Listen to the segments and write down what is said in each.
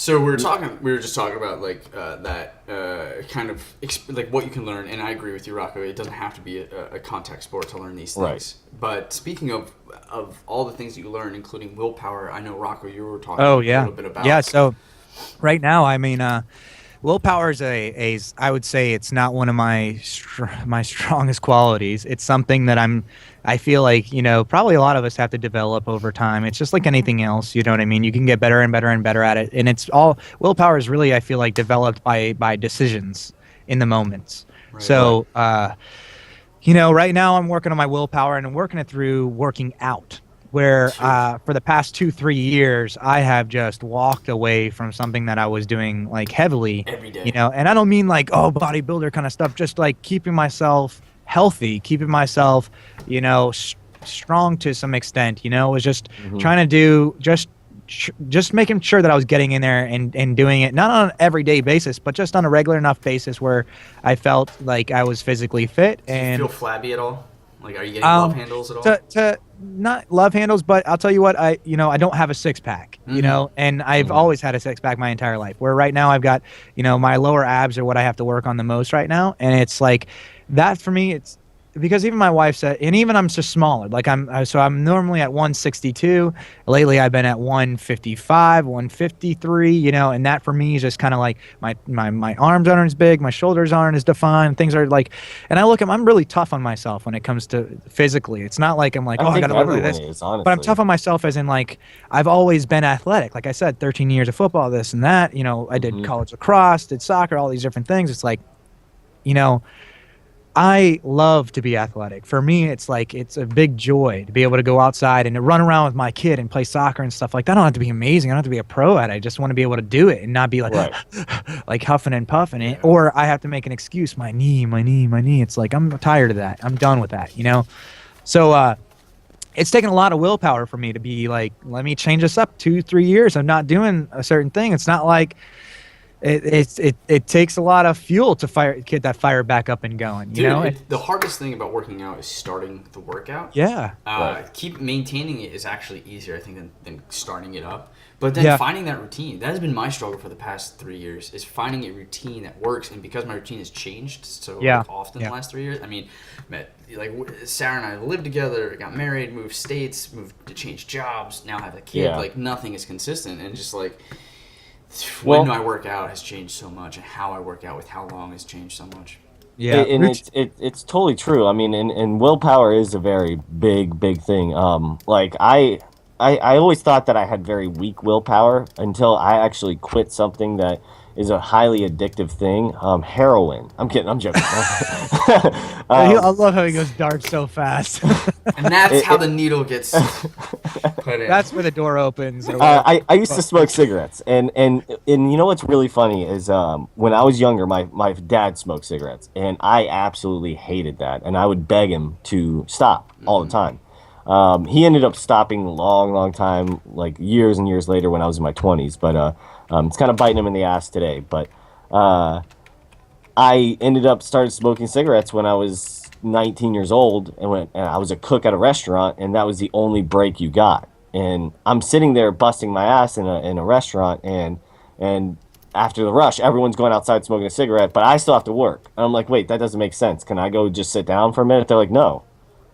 So we were just talking about like that kind of like what you can learn, and I agree with you, Rocco. It doesn't have to be a contact sport to learn these things. Right. But speaking of all the things that you learn, including willpower, I know Rocco, you were talking Oh a yeah, little bit yeah. about. So right now, I mean, willpower is I would say it's not one of my strongest qualities. It's something that I feel like, probably a lot of us have to develop over time. It's just like anything else, you know what I mean? You can get better and better and better at it. And it's all willpower is really, I feel like, developed by decisions in the moments. Right. So, right now I'm working on my willpower and I'm working it through working out. Where for the past 2-3 years, I have just walked away from something that I was doing like heavily, Every day. and I don't mean like, bodybuilder kind of stuff, just like keeping myself healthy, keeping myself, strong to some extent, was just trying to do just making sure that I was getting in there and doing it, not on an everyday basis, but just on a regular enough basis where I felt like I was physically fit. And Do you feel flabby at all? Like, are you getting love handles at all? To not love handles, but I'll tell you what, I don't have a six pack, and I've always had a six pack my entire life. Where right now I've got, my lower abs are what I have to work on the most right now, and it's like that for me. It's because even my wife said, and even I'm just smaller. Like I'm normally at 162. Lately I've been at 155, 153. And that for me is just kind of like my arms aren't as big, my shoulders aren't as defined. Things are like, and I'm really tough on myself when it comes to physically. It's not like I'm like, I gotta look like this. Honestly. But I'm tough on myself as in like I've always been athletic. Like I said, 13 years of football, this and that. I did college lacrosse, did soccer, all these different things. It's like, I love to be athletic. For me, it's like it's a big joy to be able to go outside and to run around with my kid and play soccer and stuff like that. I don't have to be amazing. I don't have to be a pro at it. I just want to be able to do it and not be like like huffing and puffing it. Or I have to make an excuse. My knee. It's like I'm tired of that. I'm done with that. So it's taken a lot of willpower for me to be like, let me change this up. 2-3 years I'm not doing a certain thing. It's not like it takes a lot of fuel to get that fire back up and going. The hardest thing about working out is starting the workout. Yeah. Keep maintaining it is actually easier, I think, than starting it up. But then finding that routine, that has been my struggle for the past 3 years, is finding a routine that works. And because my routine has changed so often the last 3 years, I mean, like Sarah and I lived together, got married, moved states, moved to change jobs, now have a kid. Yeah. Like nothing is consistent, and just like when I work out has changed so much, and how I work out with how long has changed so much. Yeah, and it's totally true. I mean, and willpower is a very big thing. Like I always thought that I had very weak willpower until I actually quit something that is a highly addictive thing. Heroin. I'm kidding. I'm joking. I love how he goes dark so fast. And that's how the needle gets put in. That's where the door opens. I used to smoke cigarettes, and you know what's really funny is when I was younger, my dad smoked cigarettes, and I absolutely hated that, and I would beg him to stop all the time. He ended up stopping a long time, like years and years later when I was in my 20s, but it's kind of biting him in the ass today. But I ended up started smoking cigarettes when I was 19 years old, and I was a cook at a restaurant, and that was the only break you got. And I'm sitting there busting my ass in a restaurant, and after the rush, everyone's going outside smoking a cigarette, but I still have to work. And I'm like, wait, that doesn't make sense. Can I go just sit down for a minute? They're like, no.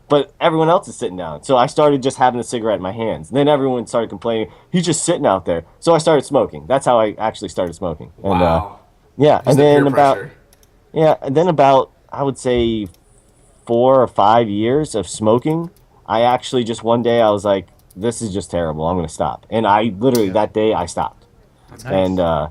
But everyone else is sitting down. So I started just having a cigarette in my hands. Then everyone started complaining, he's just sitting out there. So I started smoking. That's how I actually started smoking. And, wow. Yeah, and then about I would say 4 or 5 years of smoking, I actually just one day I was like, this is just terrible. I'm going to stop. And I literally that day I stopped. That's nice. And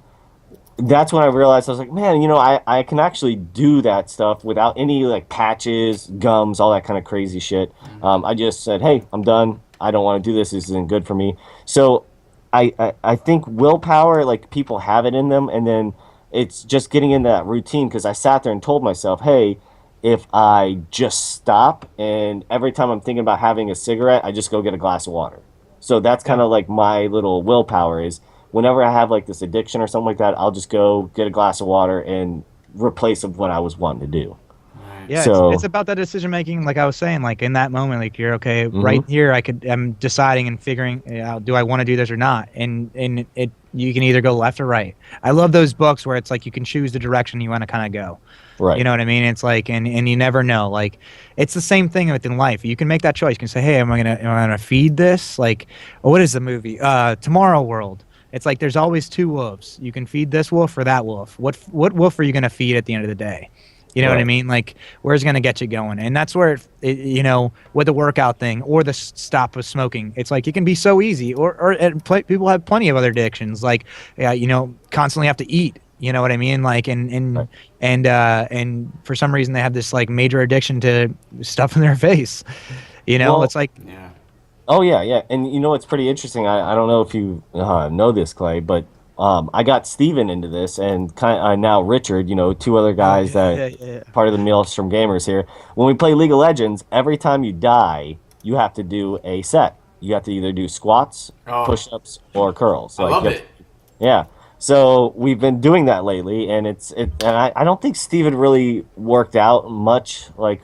that's when I realized I was like, man, I can actually do that stuff without any like patches, gums, all that kind of crazy shit. I just said, hey, I'm done. I don't want to do this. This isn't good for me. So I think willpower, like people have it in them, and then it's just getting into that routine, because I sat there and told myself, hey, if I just stop and every time I'm thinking about having a cigarette, I just go get a glass of water. So that's kind of like my little willpower is, whenever I have like this addiction or something like that, I'll just go get a glass of water and replace what I was wanting to do. Right. Yeah, So it's about that decision making, like I was saying, like in that moment, like you're okay, right here, I'm deciding and figuring out, do I want to do this or not? And it you can either go left or right. I love those books where it's like you can choose the direction you want to kind of go. right. You know what I mean? It's like, and you never know. Like, it's the same thing within life. You can make that choice. You can say, hey, am I gonna feed this? Like, what is the movie? Tomorrow World. It's like there's always two wolves. You can feed this wolf or that wolf. What wolf are you gonna feed at the end of the day? You know what I mean? Like, where's going to get you going? And that's where, you know, with the workout thing or the stop of smoking, it's like it can be so easy. People have plenty of other addictions, like, you know, constantly have to eat. You know what I mean? Like, and for some reason they have this like major addiction to stuff in their face. You know, it's like, yeah. Oh yeah. And you know what's pretty interesting? I don't know if you know this, Clay, but I got Steven into this, and now Richard, you know, two other guys part of the Maelstrom Gamers here. When we play League of Legends, every time you die, you have to do a set. You have to either do squats, push-ups, or curls. I love it. Yeah. So we've been doing that lately, and I don't think Steven really worked out much. Like,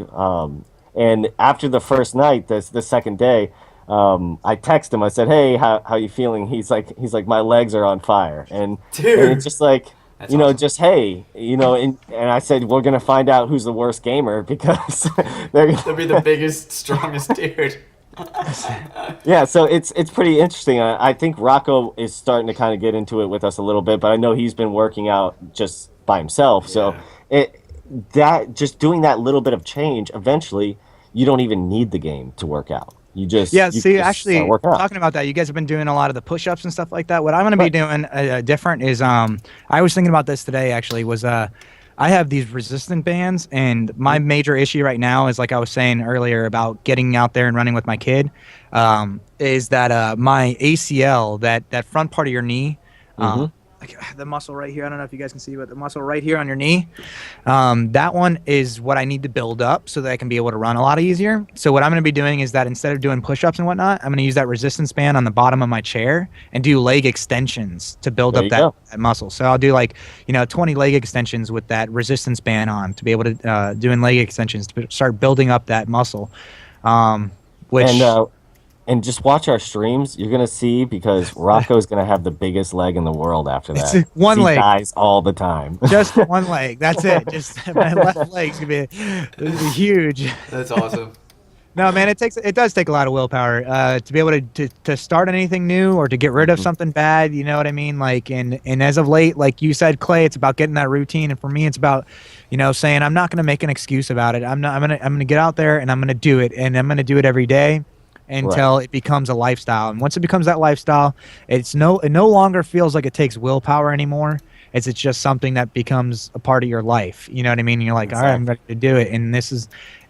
and after the first night, the second day, I texted him. I said, "Hey, how you feeling?" He's like, "My legs are on fire," and it's just like, you know, awesome. Just hey, you know, and I said, "We're gonna find out who's the worst gamer because they'll be the biggest, strongest dude." Yeah, so it's pretty interesting. I think Rocco is starting to kind of get into it with us a little bit, but I know he's been working out just by himself. So just doing that little bit of change, eventually, you don't even need the game to work out. Actually, talking about that, you guys have been doing a lot of the push-ups and stuff like that. What I'm going to be doing different is, I was thinking about this today, actually, was I have these resistant bands, and my major issue right now is, like I was saying earlier about getting out there and running with my kid, is that my ACL, that front part of your knee, the muscle right here, I don't know if you guys can see, but the muscle right here on your knee, that one is what I need to build up so that I can be able to run a lot easier. So what I'm going to be doing is that instead of doing push-ups and whatnot, I'm going to use that resistance band on the bottom of my chair and do leg extensions to build up that muscle. So I'll do 20 leg extensions with that resistance band on to be able to doing leg extensions to start building up that muscle. And just watch our streams. You're gonna see, because Rocco's gonna have the biggest leg in the world after that. It's one leg. He dies all the time. Just one leg. That's it. Just my left leg's gonna be huge. That's awesome. No, man, it does take a lot of willpower to be able to start anything new or to get rid of something bad. You know what I mean? Like, and as of late, like you said, Clay, it's about getting that routine, and for me, it's about, you know, saying I'm not gonna make an excuse about it. I'm gonna get out there and I'm gonna do it, and I'm gonna do it every day until it becomes a lifestyle. And once it becomes that lifestyle, it no longer feels like it takes willpower anymore. It's just something that becomes a part of your life. You know what I mean? And you're like, all right, I'm ready to do it. And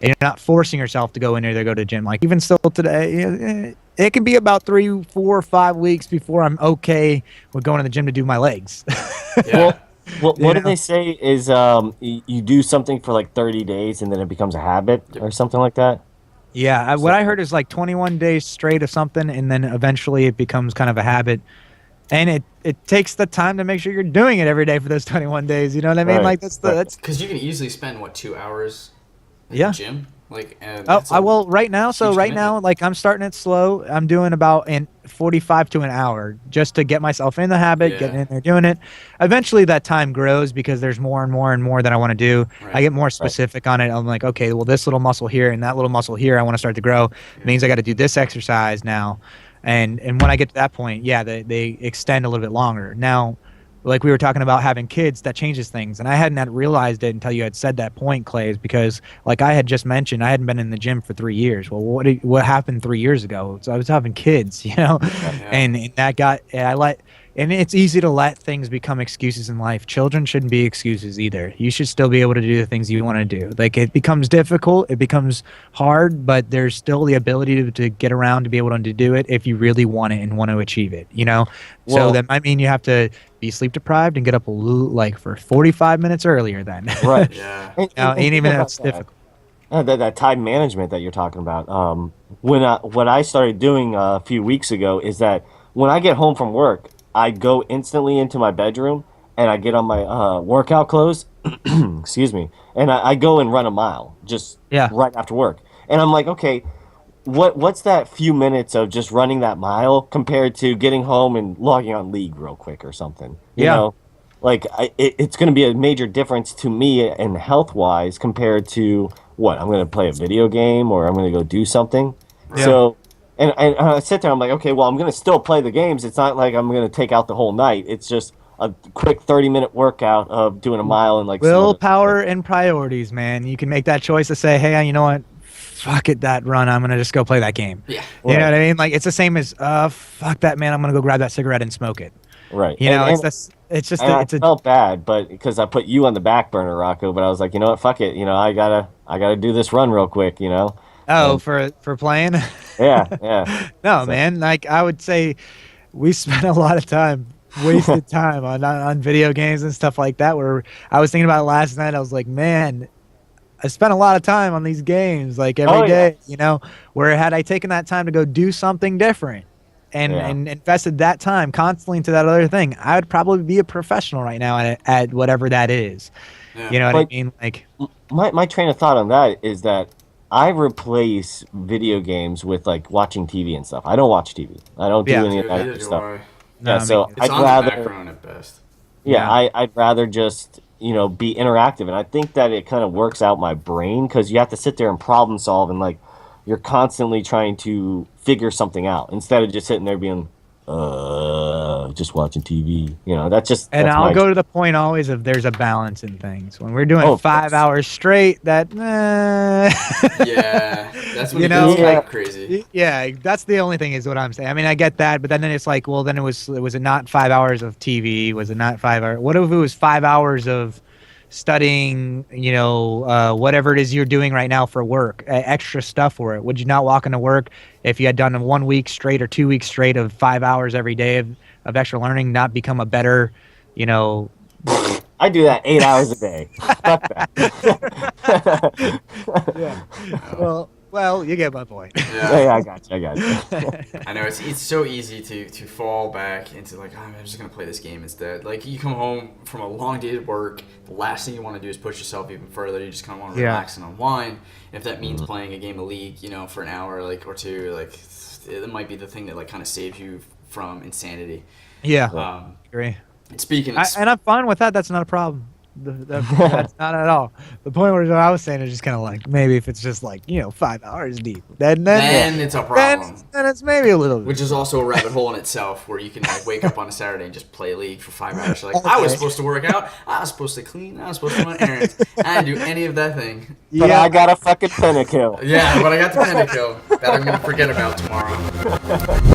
you're not forcing yourself to go in there to go to the gym. Like, even still today, it can be about 3, 4, 5 weeks before I'm okay with going to the gym to do my legs. Yeah. Well, what do they say is you do something for like 30 days and then it becomes a habit or something like that? Yeah, what I heard is like 21 days straight of something, and then eventually it becomes kind of a habit. And it takes the time to make sure you're doing it every day for those 21 days. You know what I mean? Like that's because you can easily spend 2 hours in the gym. Like, right now. So right now, like, I'm starting it slow. I'm doing about 45 to an hour just to get myself in the habit, getting in there, doing it. Eventually, that time grows because there's more and more and more that I want to do. Right. I get more specific on it. I'm like, okay, well, this little muscle here and that little muscle here, I want to start to grow. It means I got to do this exercise now. And when I get to that point, they extend a little bit longer. Now, like we were talking about having kids, that changes things. And I hadn't realized it until you had said that point, Clay, is because, like I had just mentioned, I hadn't been in the gym for 3 years. Well, what happened 3 years ago? So I was having kids, you know, and that got, and it's easy to let things become excuses in life. Children shouldn't be excuses either. You should still be able to do the things you want to do. Like, it becomes difficult, it becomes hard, but there's still the ability to get around to be able to do it if you really want it and want to achieve it, you know? So that might mean you have to be sleep deprived and get up for 45 minutes earlier then. Right. Ain't even that's difficult. That time management that you're talking about. What I started doing a few weeks ago is that when I get home from work, I go instantly into my bedroom and I get on my workout clothes, excuse me, and I go and run a mile just right after work, and I'm like, okay, what's that few minutes of just running that mile compared to getting home and logging on League real quick or something? You know, like it's going to be a major difference to me and health wise compared to what I'm going to play a video game or I'm going to go do something. Yeah. So. And I sit there, I'm like, okay, well, I'm going to still play the games. It's not like I'm going to take out the whole night. It's just a quick 30-minute workout of doing a mile and like willpower and priorities, man. You can make that choice to say, hey, you know what? Fuck it, that run. I'm going to just go play that game. Yeah. You know what I mean? Like, it's the same as, fuck that, man. I'm going to go grab that cigarette and smoke it. Right. You know, it's just I felt bad, but because I put you on the back burner, Rocco, but I was like, you know what? Fuck it. You know, I gotta do this run real quick, you know? Oh, for playing? Yeah. No, man. Like, I would say we spent a lot of time, wasted time on video games and stuff like that, where I was thinking about it last night. I was like, man, I spent a lot of time on these games, like every day, you know, where had I taken that time to go do something different and invested that time constantly into that other thing, I would probably be a professional right now at whatever that is. Yeah. You know what I mean? Like, my train of thought on that is that I replace video games with like watching TV and stuff. I don't watch TV. I don't do any of that stuff. No, so it's on the background at best. Yeah, I'd rather just be interactive, and I think that it kind of works out my brain because you have to sit there and problem solve, and like you're constantly trying to figure something out instead of just sitting there being just watching TV. You know, and I'll go to the point always of there's a balance in things. When we're doing 5 hours straight, that yeah, that's when it gets kind of crazy. Yeah, that's the only thing is what I'm saying. I mean, I get that, but then it's like, well, then was it not 5 hours of TV? Was it not 5 hours? What if it was 5 hours of studying, whatever it is you're doing right now for work, extra stuff for it? Would you not walk into work if you had done 1 week straight or 2 weeks straight of 5 hours every day of extra learning, not become a better, I do that 8 hours a day. Fuck that. Well, you get my point. Yeah, I got you. I know it's so easy to fall back into like, I'm just gonna play this game instead. Like, you come home from a long day at work, the last thing you want to do is push yourself even further. You just kind of want to relax and unwind. If that means playing a game of League, for an hour or two, like, it might be the thing that like kind of saves you from insanity. Yeah, agree. Speaking of, and I'm fine with that. That's not a problem. That's not at all. The point where I was saying is just kind of like, maybe if it's just like 5 hours deep, then it's a problem. Then it's maybe a little bit. Which is also a rabbit hole in itself, where you can like wake up on a Saturday and just play League for 5 hours. You're like, I was supposed to work out, I was supposed to clean, I was supposed to run errands. I didn't do any of that thing. But I got a fucking pentakill. Yeah, but I got the pentakill that I'm gonna forget about tomorrow.